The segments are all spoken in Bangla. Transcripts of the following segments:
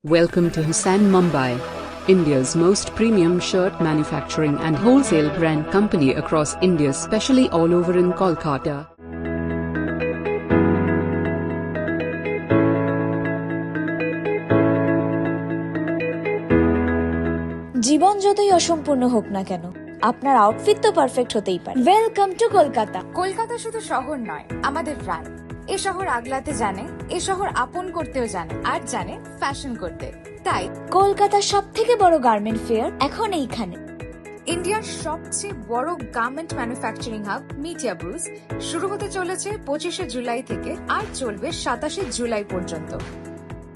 Welcome to Hassan Mumbai, India's most premium shirt manufacturing and wholesale brand company across India, especially all over in Kolkata. জীবন যতই অসম্পূর্ণ হোক না কেন, আপনার আউটফিট তো পারফেক্ট হতেই পারে। Welcome to Kolkata. কলকাতা শুধু শহর নয়, আমাদের প্রাণ। এ শহর আগলাতে জানে, এ শহর আপন করতেও জানে, আর জানে ফ্যাশন করতে। তাই কলকাতার সব থেকে বড় গার্মেন্ট ফেয়ার এখন এইখানে। ইন্ডিয়ার সবচেয়ে বড় garment manufacturing hub media Brugge শুরু হতে চলেছে 25শে জুলাই থেকে আর চলবে 27শে জুলাই পর্যন্ত।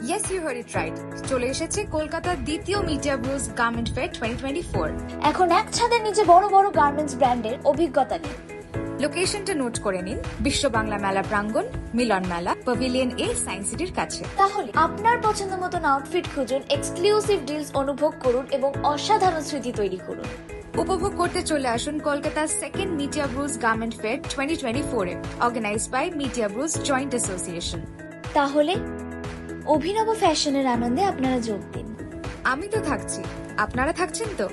Yes, you heard it right, চলে এসেছে কলকাতার দ্বিতীয় মিডিয়া ব্রুজ গার্মেন্ট ফেয়ার 2024। এখন এক ছাদের নিচে বড় বড় গার্মেন্টস ব্র্যান্ডের অভিজ্ঞতা নিন। লোকেশনটা নোট করে নিন, বিশ্ব বাংলা মেলা প্রাঙ্গণ, মিলন মেলা, প্যাভিলিয়ন এ, সায়েন্স সিটির কাছে। তাহলে আপনার পছন্দ মতন আউটফিট খুঁজুন, এক্সক্লুসিভ ডিলস অনুভব করুন এবং অসাধারণ স্মৃতি তৈরি করুন। উপভোগ করতে চলে আসুন কলকাতার সেকেন্ড মিডিয়া ব্রুজ গার্মেন্ট ফেয়ার 2024 এ, অর্গানাইজড বাই মিডিয়া ব্রুজ জয়েন্ট অ্যাসোসিয়েশন। তাহলে অভিনব ফ্যাশনের আনন্দে আপনারা যোগ দিন। আমি তো থাকছি, আপনারা থাকছেন তো?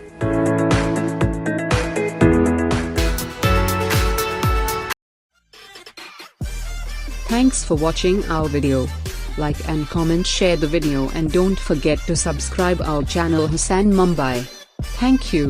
Thanks for watching our video. Like and comment, share the video and don't forget to subscribe our channel Hassan Mumbai. Thank you.